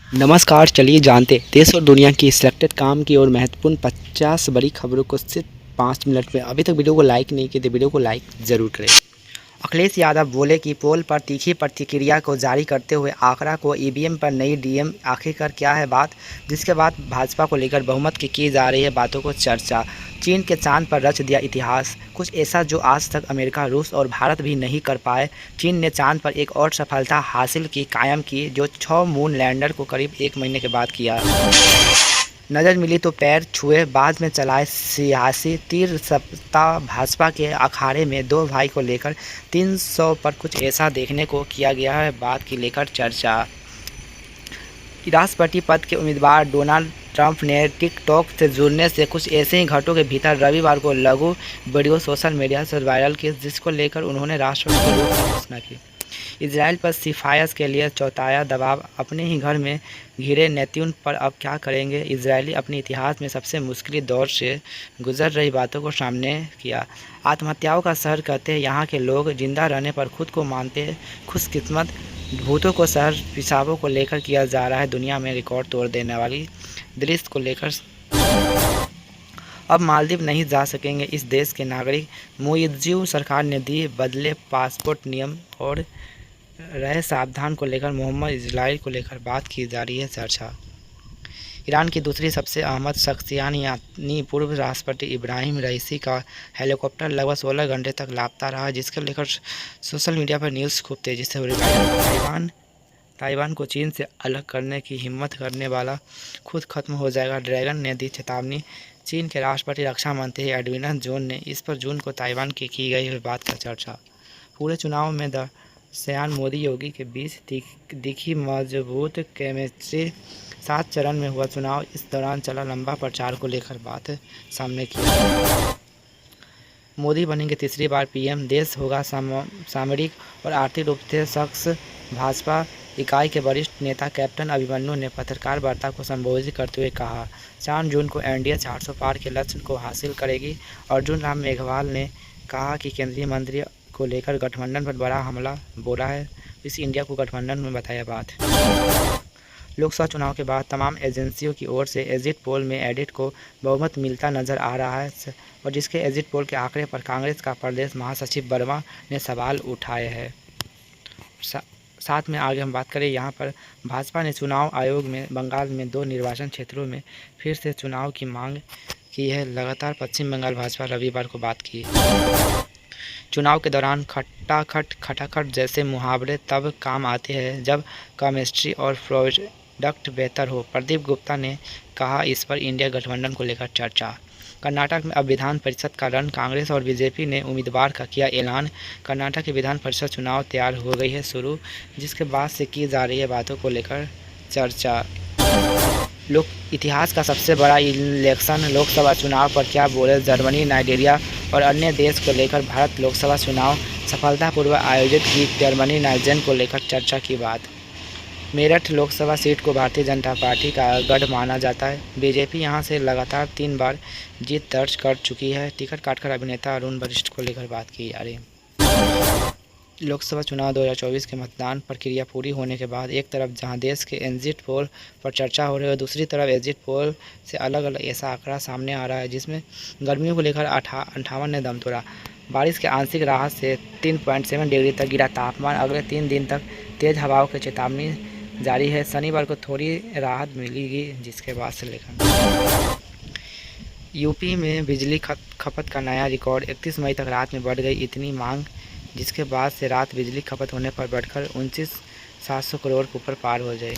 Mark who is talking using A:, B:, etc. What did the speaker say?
A: नमस्कार, चलिए जानते देश और दुनिया की सिलेक्टेड काम की और महत्वपूर्ण 50 बड़ी खबरों को सिर्फ 5 मिनट में। अभी तक वीडियो को लाइक नहीं किए तो वीडियो को लाइक ज़रूर करें। अखिलेश यादव बोले कि पोल पर तीखी प्रतिक्रिया को जारी करते हुए आंकड़ा को ईवीएम पर नई डीएम आखिरकार क्या है बात। जिसके बाद भाजपा को लेकर बहुमत की जा रही है बातों को चर्चा। चीन के चांद पर रच दिया इतिहास, कुछ ऐसा जो आज तक अमेरिका, रूस और भारत भी नहीं कर पाए। चीन ने चांद पर एक और सफलता हासिल की, कायम की, जो 6 मून लैंडर को करीब 1 महीने के बाद किया। नज़र मिली तो पैर छुए, बाद में चलाए सियासी तीर। सत्ता भाजपा के अखाड़े में दो भाई को लेकर 300 पर कुछ ऐसा देखने को किया गया है, बात की लेकर चर्चा। राष्ट्रपति पद के उम्मीदवार डोनाल्ड ट्रंप ने टिकटॉक से जुड़ने से कुछ ऐसे ही घंटों के भीतर रविवार को लघु वीडियो सोशल मीडिया से वायरल की, जिसको लेकर उन्होंने राष्ट्रपति को रूप में घोषणा की। इजराइल पर सिफारिश के लिए चौथाया दबाव, अपने ही घर में घिरे नेतन्याहू पर अब क्या करेंगे। इजरायली अपने इतिहास में सबसे मुश्किल दौर से गुजर रही बातों को सामने किया। आत्महत्याओं का शहर कहते हैं यहाँ के लोग, जिंदा रहने पर खुद को मानते खुशकिस्मत। भूतों को शहर पेशाबों को लेकर किया जा रहा है दुनिया में रिकॉर्ड तोड़ देने वाली दृश्य को लेकर। अब मालदीव नहीं जा सकेंगे इस देश के नागरिक, मुइज़्ज़ सरकार ने दी बदले पासपोर्ट नियम और रहे सावधान को लेकर मोहम्मद इजराइल को लेकर बात की जा रही है चर्चा। ईरान की दूसरी सबसे अहम शख्सियत यानी पूर्व राष्ट्रपति इब्राहिम रईसी का हेलीकॉप्टर लगभग 16 घंटे तक लापता रहा, जिसको लेकर सोशल मीडिया पर न्यूज़ खूब तेज़ी से हो रही है। ताइवान को चीन से अलग करने की हिम्मत करने वाला खुद खत्म हो जाएगा, ड्रैगन ने दी चेतावनी। चीन के राष्ट्रपति रक्षा मंत्री एडविन जोन ने इस पर जून को ताइवान की गई बात का चर्चा। पूरे चुनाव में दरमियान मोदी योगी के बीच दिखी मजबूत केमिस्ट्री। 7 चरण में हुआ चुनाव, इस दौरान चला लंबा प्रचार को लेकर बात सामने की। मोदी बनेंगे तीसरी बार पीएम, देश होगा सामरिक और आर्थिक रूप से सक्षम। भाजपा इकाई के वरिष्ठ नेता कैप्टन अभिमन्यु ने पत्रकार वार्ता को संबोधित करते हुए कहा, 4 जून को एनडीए 400 पार के लक्ष्य को हासिल करेगी। अर्जुन राम मेघवाल ने कहा कि केंद्रीय मंत्री को लेकर गठबंधन पर बड़ा हमला बोला है, इस इंडिया को गठबंधन में बताया बात। लोकसभा चुनाव के बाद तमाम एजेंसियों की ओर से एग्जिट पोल में एडिट को बहुमत मिलता नजर आ रहा है, और जिसके एग्जिट पोल के आंकड़े पर कांग्रेस का प्रदेश महासचिव वर्मा ने सवाल उठाए हैं। साथ में आगे हम बात करें, यहाँ पर भाजपा ने चुनाव आयोग में बंगाल में 2 निर्वाचन क्षेत्रों में फिर से चुनाव की मांग की है। लगातार पश्चिम बंगाल भाजपा रविवार को बात की। चुनाव के दौरान खटाखट जैसे मुहावरे तब काम आते हैं जब केमिस्ट्री और प्रोडक्ट बेहतर हो, प्रदीप गुप्ता ने कहा। इस पर इंडिया गठबंधन को लेकर चर्चा। कर्नाटक में अब विधान परिषद का रन, कांग्रेस और बीजेपी ने उम्मीदवार का किया ऐलान। कर्नाटक की विधान परिषद चुनाव तैयार हो गई है शुरू, जिसके बाद से की जा रही है बातों को लेकर चर्चा। इतिहास का सबसे बड़ा इलेक्शन, लोकसभा चुनाव पर क्या बोले जर्मनी, नाइजीरिया और अन्य देश को लेकर भारत लोकसभा चुनाव सफलतापूर्वक आयोजित की, जर्मनी नाइजीरिया को लेकर चर्चा की बात। मेरठ लोकसभा सीट को भारतीय जनता पार्टी का गढ़ माना जाता है। बीजेपी यहां से लगातार 3 बार जीत दर्ज कर चुकी है। टिकट काटकर अभिनेता अरुण वरिष्ठ को लेकर बात की जा रही है। लोकसभा चुनाव 2024 के मतदान प्रक्रिया पूरी होने के बाद एक तरफ जहां देश के एग्जिट पोल पर चर्चा हो रही है, दूसरी तरफ एग्जिट पोल से अलग अलग ऐसा आंकड़ा सामने आ रहा है जिसमें गर्मियों को लेकर 58 ने दम तोड़ा। बारिश के आंशिक राहत से 3.7 डिग्री तक गिरा तापमान। अगले 3 दिन तक तेज़ हवाओं की चेतावनी जारी है। शनिवार को थोड़ी राहत मिलेगी, जिसके बाद से लेकर यूपी में बिजली खपत का नया रिकॉर्ड। 31 मई तक रात में बढ़ गई इतनी मांग, जिसके बाद से रात बिजली खपत होने पर बढ़कर 29,700 करोड़ के ऊपर पार हो जाए।